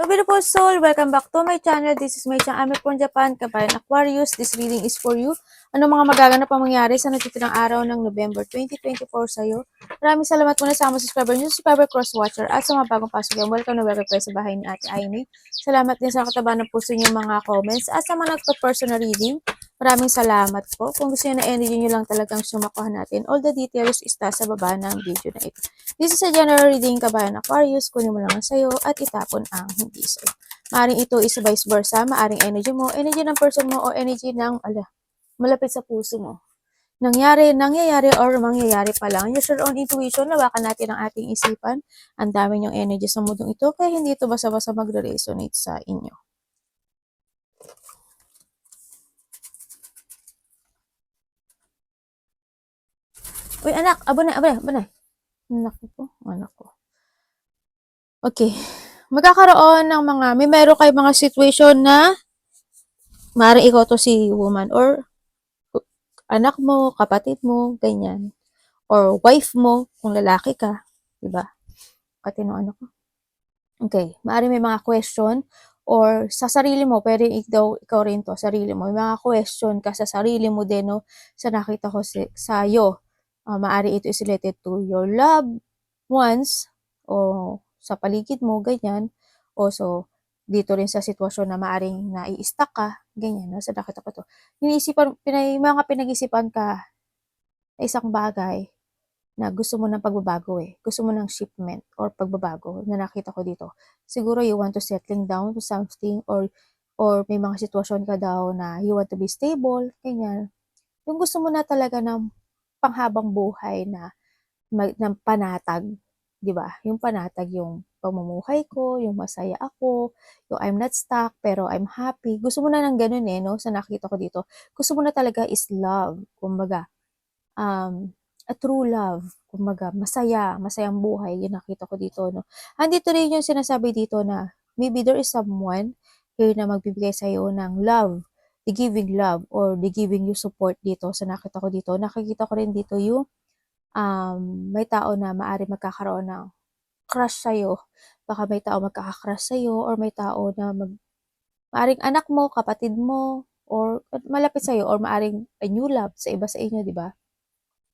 beautiful soul, welcome back to my channel. This is my channel. I'm from Japan, Kabayan Aquarius. This reading is for you. Ano mga magaganap ang mangyari sa natitirang araw ng November 2024 sa'yo? Maraming salamat muna sa mga subscriber, cross-watcher, at sa mga bagong pasok yan. Welcome na welcome kayo sa bahay ni Ate Aimee. Salamat din sa kataba ng puso niyo mga comments at sa mga nagpa-personal reading. Maraming salamat po. Kung gusto niyo na energy niyo lang talagang sumakuha natin, all the details está sa baba ng video na ito. This is a general reading, Kabayan Aquarius. Kunin mo lang ang sayo at itapon ang hindi sayo. Maaring ito is vice versa, maaring energy mo, energy ng person mo, o energy ng malapit sa puso mo. Nangyayari, or mangyayari pa lang. Use your own intuition, lawakan natin ang ating isipan. Ang dami niyong energy sa mundong ito, kaya hindi ito basta-basta magre-resonate sa inyo. Uy, anak, abonay. Anak ko. Okay. Magkakaroon ng meron kayo mga situation na maaaring ikaw to si woman or anak mo, kapatid mo, ganyan. Or wife mo, kung lalaki ka. Diba? Pati no ano ko. Okay. Maaaring may mga question or sa sarili mo, pero ikaw rin to, sarili mo. May mga question ka sa sarili mo din, no? Sa nakita ko sa'yo. Maaari ito is related to your loved ones o sa paligid mo, ganyan. O so, dito rin sa sitwasyon na maaring nai-stuck ka, ganyan. No? Sa nakita ko to. Mga pinag-isipan ka na isang bagay na gusto mo ng pagbabago Gusto mo ng shipment or pagbabago na nakita ko dito. Siguro you want to settling down to something or may mga sitwasyon ka daw na you want to be stable, ganyan. Yung gusto mo na talaga ng panghabang buhay na ng panatag, 'di ba? Yung panatag yung pamumuhay ko, yung masaya ako, yung I'm not stuck pero I'm happy. Gusto mo na ng ganun no? Sa nakita ko dito. Gusto mo na talaga is love, kumbaga. A true love, kumbaga, masayang buhay, yung nakita ko dito, no? Andito rin yung sinasabi dito na maybe there is someone here na magbibigay sa'yo ng love, the giving love, or the giving you support dito sa nakita ko dito. Nakikita ko rin dito yung may tao na maaari magkakaroon ng crush sa'yo. Baka may tao magkaka-crush sa'yo or may tao na maaring anak mo, kapatid mo, or malapit sa'yo, or maaring a new love sa iba sa inyo, di ba?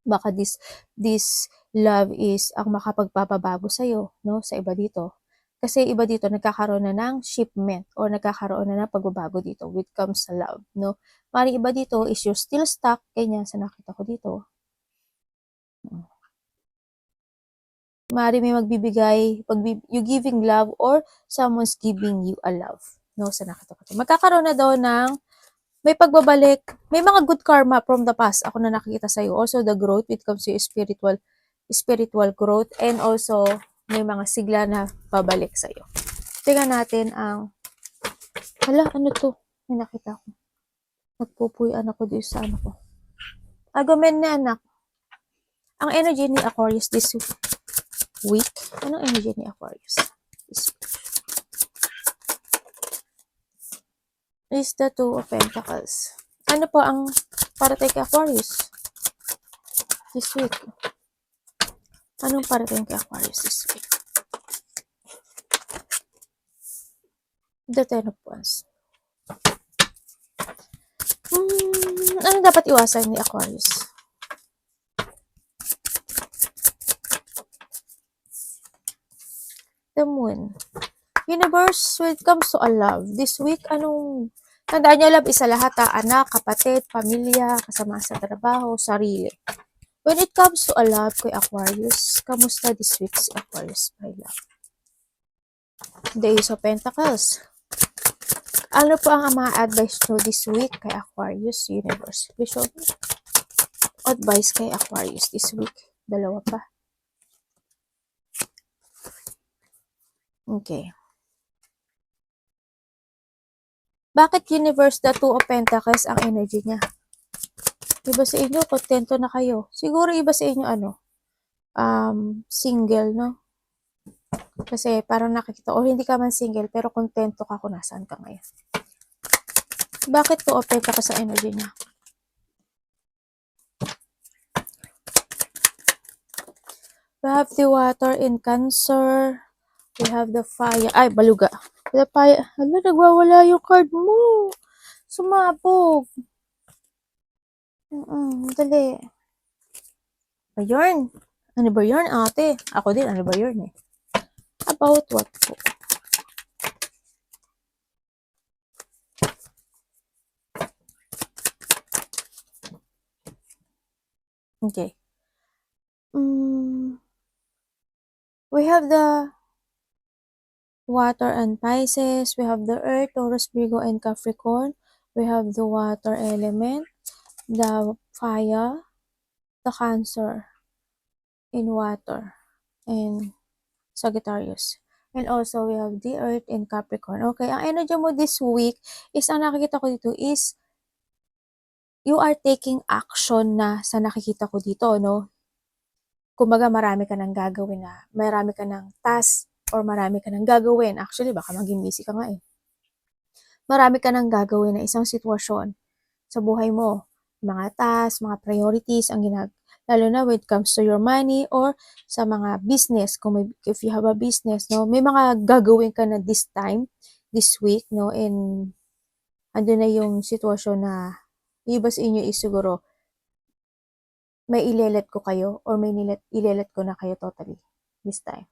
Baka this love is ang makapagpapabago sa'yo, no? Sa iba dito. Kasi iba dito, nagkakaroon na ng shipment or nagkakaroon na ng pagbabago dito when it comes sa love, no? Maaring iba dito is you're still stuck, ganyan sa nakita ko dito. Maaari may magbibigay, you giving love or someone's giving you a love, no? Sa nakita ko. Magkakaroon na daw ng may pagbabalik, may mga good karma from the past. Ako na nakikita sa'yo. Also, the growth when it comes to spiritual growth. And also, may mga sigla na pabalik sa'yo. Tingnan natin ang, ano to? May nakita ko. Nagpupuyan ako dito sa ano ko. Agomen na anak. Ang energy ni Aquarius this week. Anong energy ni Aquarius this week? Is the Two of Pentacles. Ano po ang parating kay Aquarius this week? Anong parating kay Aquarius this week? The Ten of Wands. Ano dapat iwasan ni Aquarius? The Moon. Universe, when it comes to a love, this week, tandaan niyo, love isa lahat, anak, kapatid, pamilya, kasama sa trabaho, sarili. When it comes to a love kay Aquarius, kamusta this week si Aquarius by love? The Ace of Pentacles. Ano po ang mga advice nyo this week kay Aquarius, Universe? Please show me. Advice kay Aquarius this week. Dalawa pa. Okay. Bakit Universe, the Two of Pentacles ang energy niya? Iba sa inyo, kontento na kayo. Siguro iba sa inyo, single, no? Kasi parang nakikita, or hindi ka man single, pero kontento ka kung nasaan ka ngayon. Bakit Two of Pentacles ang energy niya? We have the water in Cancer. We have the fire. Ay, baluga. Hala, nagwawala yung card mo. Sumabog. Dali. Ba yun? Ano ba yun, ate? Ako din, ano ba yun eh? About what po? Okay. We have the water and Pisces. We have the Earth, Taurus, Virgo, and Capricorn. We have the water element, the fire, the Cancer in water, and Sagittarius. And also, we have the Earth in Capricorn. Okay, ang energy mo this week is, ang nakikita ko dito is, you are taking action na sa nakikita ko dito, no? Kumbaga, marami ka nang gagawin na, marami ka nang task, or marami ka nang gagawin. Actually, baka maging busy ka nga eh. Marami ka nang gagawin na isang sitwasyon sa buhay mo. Mga tasks, mga priorities, lalo na when it comes to your money or sa mga business. If you have a business, no, may mga gagawin ka na this time, this week, no, and ando na yung sitwasyon na iba sa inyo is siguro may ilelet ko kayo or may ilelet ko na kayo totally this time.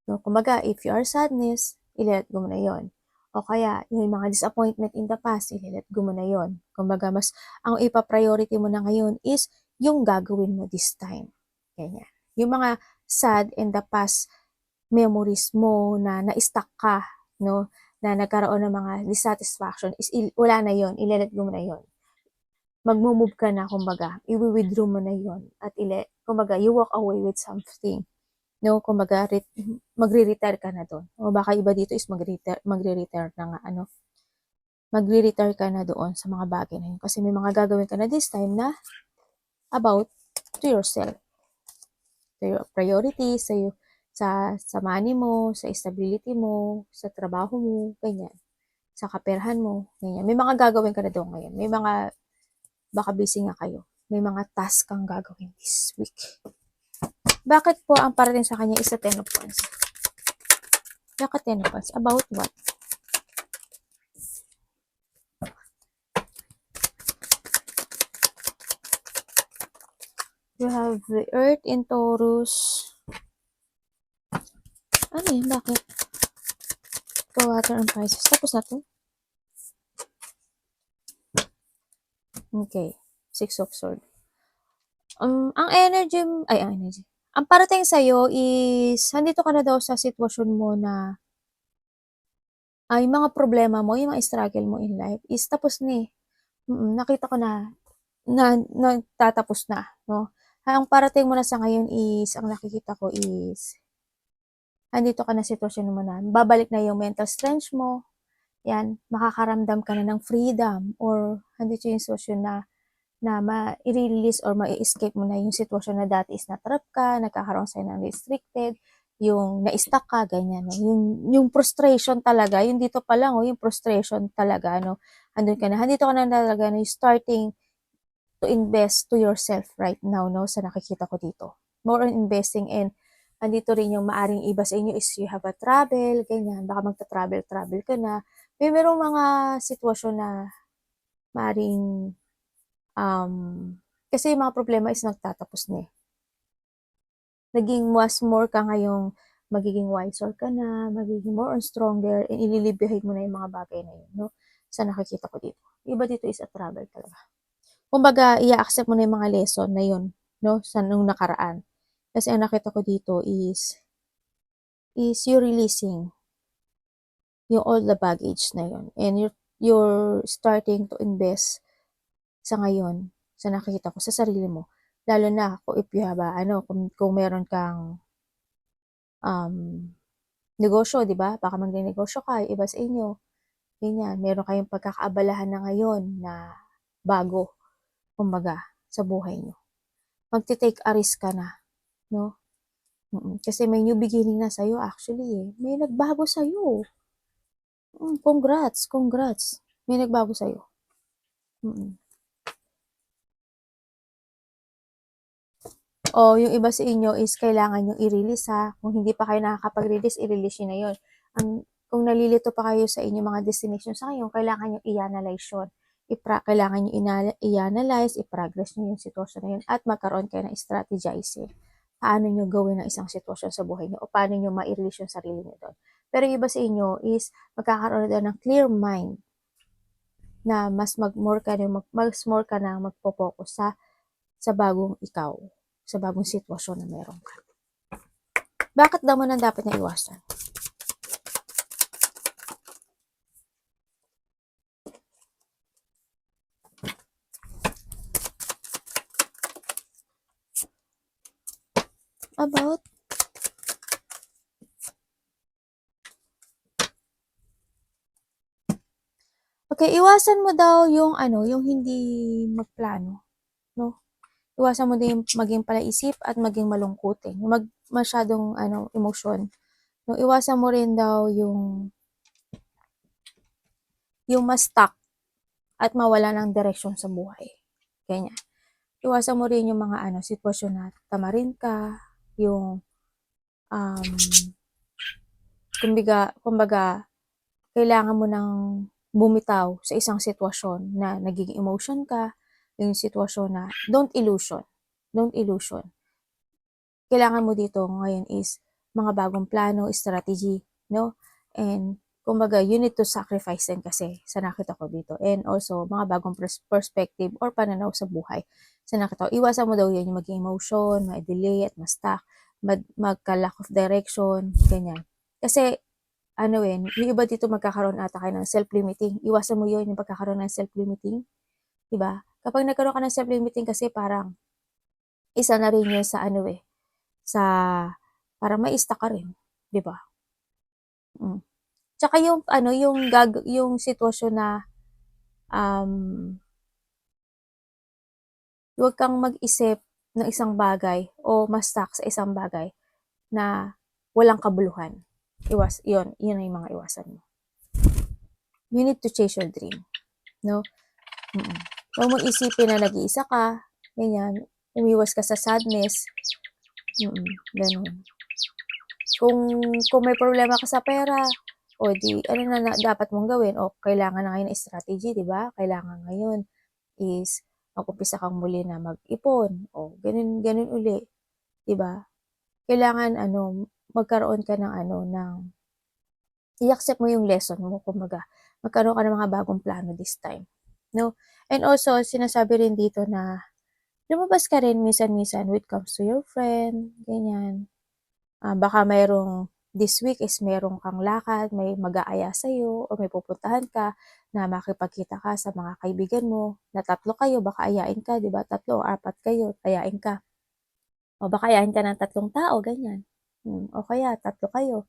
No, kumbaga, if you are sadness, ilelet ko mo na yon. O kaya, yung mga disappointment in the past, ilelet ko mo na yon. Kumbaga, ang ipa-priority mo na ngayon is yung gagawin mo this time. Ganyan. Yung mga sad in the past memories mo na na-stuck ka, no, na nagkaroon ng mga dissatisfaction, is wala na yon, ilelet ko mo na yon. Magmo-move ka na, kumbaga, i-withdraw mo na yon at kumbaga, you walk away with something. No, kumbaga, magre-retire ka na doon. O baka iba dito is magre-retire na nga, magre-retire ka na doon sa mga bagay na yun. Kasi may mga gagawin ka na this time na about to yourself. Sa your priorities, sa money mo, sa stability mo, sa trabaho mo, ganyan. Sa kaperahan mo, ganyan. May mga gagawin ka na doon ngayon. May mga, baka busy nga kayo. May mga task kang gagawin this week. Bakit po ang parating sa kanya is a 10 of Wands? Bakit 10 of Wands? About what? You have the Earth in Taurus. Ano yun? Bakit? The Water and Pisces. Tapos na to? Okay. 6 of Swords. Ang energy, ang parating sa'yo is, nandito ka na daw sa sitwasyon mo na, yung mga problema mo, yung mga struggle mo in life, is tapos na eh. Nakita ko na tatapos na, no? Ang parating mo na sa ngayon is, ang nakikita ko is, nandito ka na sitwasyon mo na, babalik na yung mental strength mo, yan, makakaramdam ka na ng freedom, or nandito yung sitwasyon na ma-release or ma-escape mo na yung sitwasyon na dati is natrap ka, nagkakaroon sa'yo ng restricted, yung na-stuck ka, ganyan. No? Yung frustration talaga, yung dito pa lang, yung frustration talaga, no? Andun ka na, andito ka na talaga, no? Starting to invest to yourself right now, no? Sa nakikita ko dito. More on investing, and andito rin yung maaring iba sa inyo is you have a travel, ganyan, baka magta-travel ka na. Merong mga sitwasyon na maaring kasi yung mga problema is nagtatapos na eh. Naging more ka ngayong magiging wiser ka na, magiging more and stronger, and ililibihin mo na yung mga bagay na yun, no? Sa nakikita ko dito. Iba dito is a travel talaga. Kumbaga, i-accept mo na yung mga lesson na yun, no? Sa nung nakaraan. Kasi ang nakita ko dito is you releasing yung all the baggage na yun. And you're starting to invest sa ngayon, sa nakikita ko, sa sarili mo. Lalo na kung if you have kung meron kang negosyo, di ba? Baka magne-negosyo ka, iba sa inyo. Ganyan, meron kayong pagkakaabalahan na ngayon na bago, kumbaga, sa buhay nyo. Magti-take a risk ka na, no? Kasi may new beginning na sa'yo, actually, eh. May nagbago sa'yo. Congrats. May nagbago sa'yo. O yung iba sa inyo is kailangan yung i-release ha. Kung hindi pa kayo nakakapag-release, i-release nyo na yun. kung nalilito pa kayo sa inyong mga destination sa ngayon, kailangan nyo i-analyze yun. Kailangan nyo i-analyze, i-progress nyo yung sitwasyon na yun, at magkaroon kayo ng strategizing. Paano nyo gawin ang isang sitwasyon sa buhay nyo, o paano nyo ma-release yung sarili nyo doon. Pero yung iba sa inyo is magkakaroon doon ng clear mind na mas more ka na magpo-focus sa bagong ikaw, sa bagong sitwasyon na meron ka. Bakit daw mo nang dapat na iwasan? About okay, iwasan mo daw yung yung hindi magplano, no? Iwasan mo din maging palaisip at maging malungkutin. Masyadong emosyon. No, iwasan mo rin daw yung ma-stuck at mawala ng direksyon sa buhay. Ganyan. Iwasan mo rin yung mga sitwasyon na tamarin ka, yung kumbaga kailangan mo nang bumitaw sa isang sitwasyon na nagiging emotion ka, yung sitwasyon na don't illusion. Kailangan mo dito ngayon is mga bagong plano, strategy, no? And kumbaga, you need to sacrifice din kasi sa nakita ko dito. And also, mga bagong perspective or pananaw sa buhay. Sa nakita ko, iwasan mo daw yun yung maging emotion, ma-delay at ma-stuck, magka-lack of direction, ganyan. Kasi, yung iba dito magkakaroon ata kayo ng self-limiting. Iwasan mo yun, yung pagkakaroon ng self-limiting. Diba? Kapag nagkaroon ka ng self-limiting kasi parang, isa na rin yun sa sa para ma-stuck ka rin, 'di ba? Tsaka yung yung sitwasyon na huwag kang mag-isip ng isang bagay o ma-stuck sa isang bagay na walang kabuluhan. Yun ang yung mga iwasan mo. You need to chase your dream, no? Huwag mong isipin na nag-iisa ka, ganyan, umiwas ka sa sadness, ganun. Kung may problema ka sa pera, o di, na dapat mong gawin? O kailangan na ngayon ng strategy, di ba? Kailangan ngayon is mag-umpisa kang muli na mag-ipon. O ganun uli, di ba? Kailangan magkaroon ka ng i-accept mo yung lesson mo, kumbaga. Magkaroon ka ng mga bagong plano this time. No? And also, sinasabi rin dito na lumabas ka rin minsan-minsan when it comes to your friend, ganyan. Baka this week is merong kang lakad, may mag-aaya sa'yo, o may pupuntahan ka na makipagkita ka sa mga kaibigan mo, na 3 kayo, baka ayain ka, di ba? 3 o 4 kayo, ayain ka. O baka ayain ka ng 3 tao, ganyan. O kaya, 3 kayo,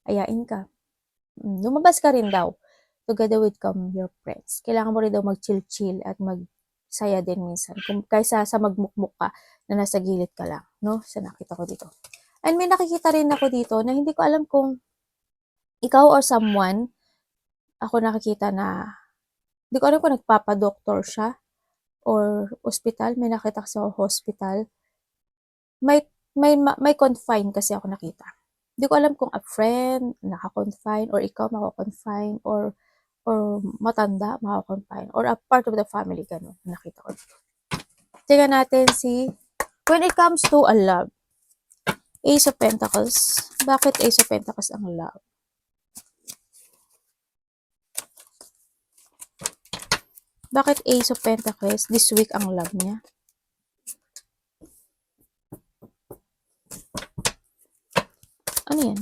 ayain ka. Lumabas ka rin daw, together with your friends. Kailangan mo rin daw mag-chill-chill at magsaya din minsan, kaysa sa magmukmuk ka na nasa gilid ka lang, no? Sa nakita ko dito. And may nakikita rin ako dito na hindi ko alam kung ikaw or someone, ako nakikita na, hindi ko alam kung nagpapadoktor siya or hospital, may nakita sa hospital. May confine kasi ako nakita. Hindi ko alam kung a friend naka-confine or ikaw mako-confine or matanda mako-confine or a part of the family, ganun. Nakita ko dito. Tingnan natin when it comes to a love. Ace of Pentacles. Bakit Ace of Pentacles ang love? Bakit Ace of Pentacles this week ang love niya? Ano yan?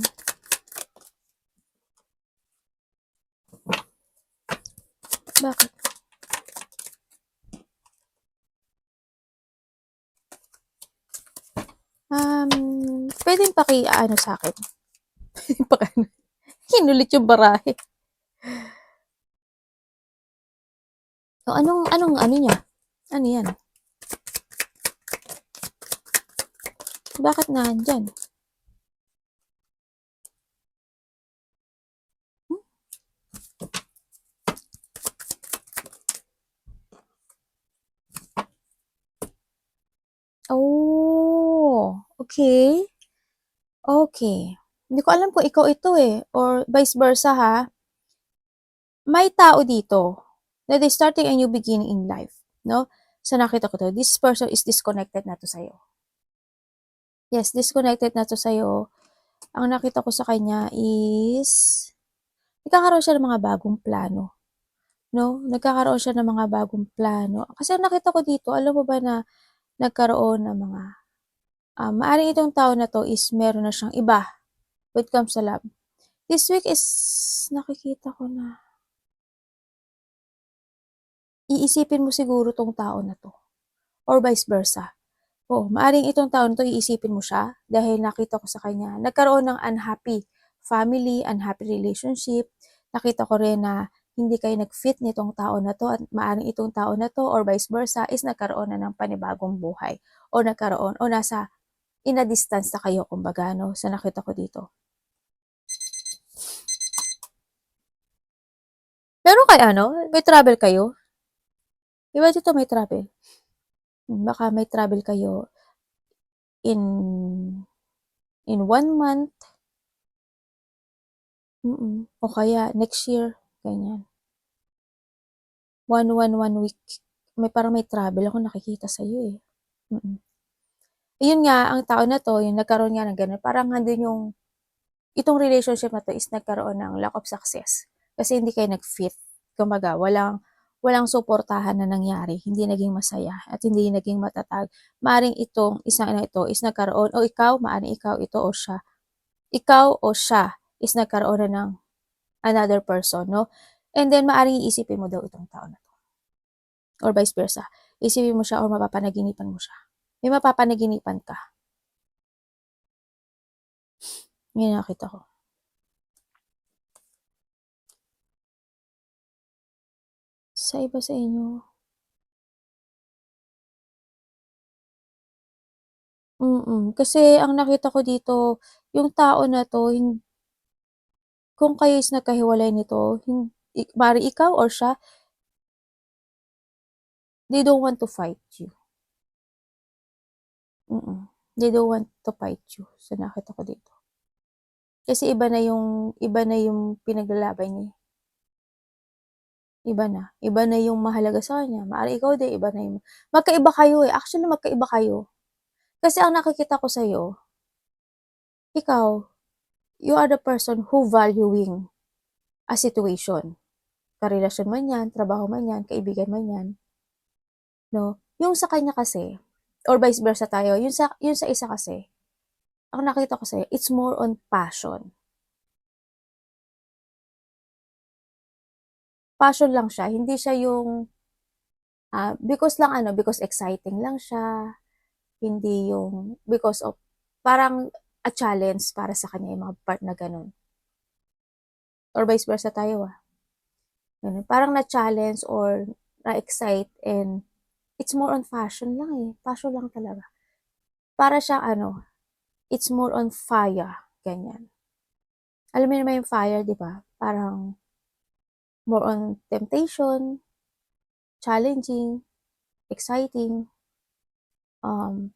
Bakit? Pwedeng sa akin. Pwedeng Hinulit yung barahe. So, anong niya? Ano yan? Bakit nandyan? Oh, okay. Okay. Hindi ko alam kung ikaw ito or vice versa ha. May tao dito na they're starting a new beginning in life, no? So nakita ko to, this person is disconnected na to sa'yo. Yes, disconnected na to sa'yo. Ang nakita ko sa kanya is, nagkakaroon siya ng mga bagong plano, no? Nagkakaroon siya ng mga bagong plano. Kasi nakita ko dito, alam mo ba na nagkaroon ng mga, maaaring itong tao na to is meron na siyang iba when it comes sa love. This week is, nakikita ko na, iisipin mo siguro tong tao na to. Or vice versa. Oo, maaaring itong tao na to, iisipin mo siya dahil nakita ko sa kanya, nagkaroon ng unhappy family, unhappy relationship. Nakita ko rin na hindi kayo nag-fit nitong tao na to at maaaring itong tao na to or vice versa is nagkaroon na ng panibagong buhay o nagkaroon o nasa in a distance na kayo kumbaga, no? Sa nakita ko dito. Pero kay may travel kayo? Diba dito may travel? Baka may travel kayo in 1 month. O kaya next year, ganyan. 1 week. Parang may travel ako nakikita sa'yo eh. Yun nga, ang tao na to, yung nagkaroon nga ng ganun, parang nandun yung, itong relationship na to is nagkaroon ng lack of success. Kasi hindi kayo nag-fit. Kumbaga, walang suportahan na nangyari, hindi naging masaya, at hindi naging matatag. Maaring itong isang na ito is nagkaroon, o ikaw, maaring ikaw ito o siya. Ikaw o siya is nagkaroon na ng another person, no? And then, maaring iisipin mo daw itong tao na to. Or vice versa. Isipin mo siya or mapapanaginipan mo siya. May mapapanaginipan ka. Yan nakita ko. Sa iba sa inyo. Kasi ang nakita ko dito, yung tao na to, kung kayo is nagkahiwalay nito, bari ikaw or siya, they don't want to fight you. They don't want to fight you. So nakita ko dito. Kasi iba na yung pinaglalaban niya. Iba na yung mahalaga sa kanya. Maari ikaw din, iba na yung, magkaiba kayo Actually, magkaiba kayo. Kasi ang nakikita ko sa'yo, ikaw, you are the person who valuing a situation. Karelasyon man yan, trabaho man yan, kaibigan man yan. No? Yung sa kanya kasi, or vice versa tayo, yung sa isa kasi, ang nakita ko sa'yo, it's more on passion. Passion lang siya, hindi siya yung, because exciting lang siya, hindi yung, because of, parang a challenge para sa kanya yung mga part na ganun. Or vice versa tayo Ganun. Parang na-challenge or na-excite and it's more on fashion lang Passion lang talaga. Para siyang it's more on fire. Ganyan. Alam mo naman yung fire, di ba? Parang more on temptation, challenging, exciting,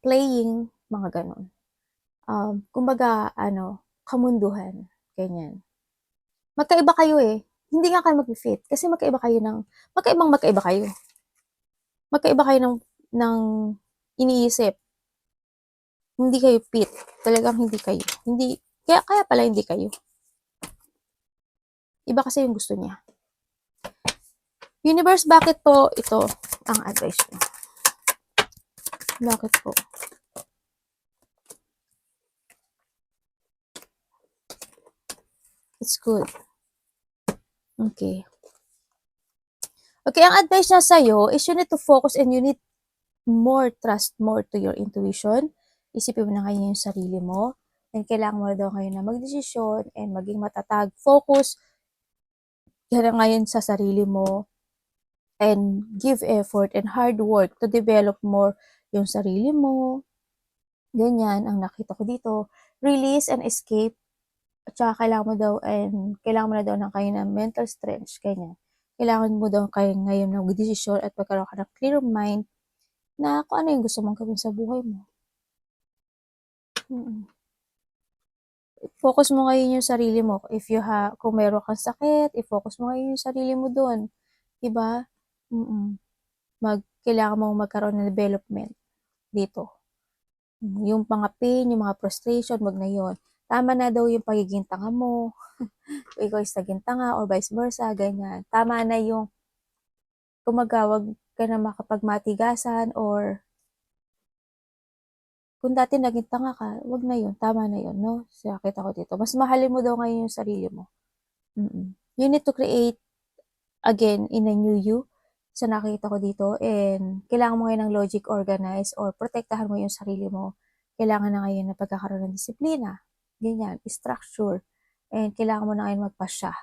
playing, mga ganun. Kumbaga, kamunduhan. Ganyan. Magkaiba kayo Hindi nga kayo mag-fit kasi magkaiba kayo. Magkaiba kayo ng iniisip. Hindi kayo fit. Talagang hindi kayo. Kaya pala hindi kayo. Iba kasi yung gusto niya. Universe, bakit po ito ang advice niyo? Bakit po? It's good. Okay. Okay, ang advice niya sa'yo is you need to focus and you need trust more to your intuition. Isipin mo na ngayon yung sarili mo. And kailangan mo daw ngayon na magdesisyon and maging matatag. Focus ngayon sa sarili mo and give effort and hard work to develop more yung sarili mo. Ganyan ang nakita ko dito. Release and escape. At saka kailangan mo na daw ng kayo ng mental strength. Ganyan. Kailangan mo daw kayo ngayon ng desisyon at magkaroon ka ng clear mind na kung ano yung gusto mong gawin sa buhay mo. focus mo ngayon yung sarili mo. Kung meron kang sakit, i-focus mo ngayon yung sarili mo doon. 'Di ba? Mm. Kailangan mong magkaroon ng development dito. Yung mga pain, yung mga frustration, wag na yun. Tama na daw yung pagiging tanga mo, o ikaw is naging tanga or vice versa, ganyan. Tama na yung wag ka na makapagmatigasan or kung dati naging tanga ka, wag na yun, tama na yun, no? So, nakita ko dito. Mas mahalin mo daw ngayon yung sarili mo. You need to create again in a new you. So, nakita ko dito and kailangan mo ngayon ng logic organize or protektahan mo yung sarili mo. Kailangan na ngayon na pagkakaroon ng disiplina. Ganyan, structure. And kailangan mo na ngayon magpasya.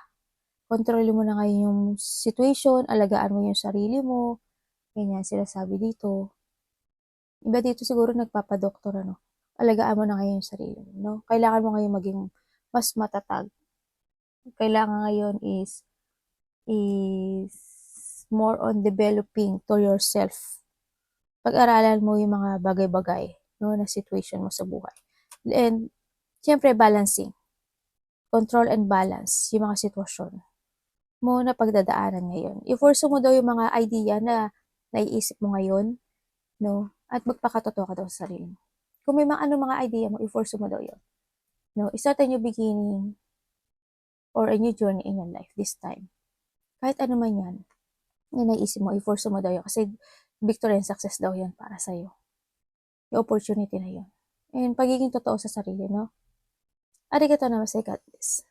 Kontrolin mo na ngayon yung situation, alagaan mo yung sarili mo. Ganyan, sila sabi dito. Iba dito siguro nagpapadoktor, ano. Alagaan mo na ngayon yung sarili mo, no? Kailangan mo ngayon maging mas matatag. Kailangan ngayon is more on developing to yourself. Pag-aralan mo yung mga bagay-bagay, no, na situation mo sa buhay. And, syempre, balancing. Control and balance yung mga sitwasyon mo na pagdadaanan ngayon. I-force mo daw yung mga idea na naiisip mo ngayon, no, at magpakatotoo ka daw sa sarili mo. Kung may mga idea mo, i-force mo daw yun. No, start a new beginning or a new journey in your life this time. Kahit ano man yan, yung naisip mo, i-force mo daw yun. Kasi victory and success daw yan para sa'yo. Yung opportunity na yun. And pagiging totoo sa sarili, no? Arigato namasay, God bless.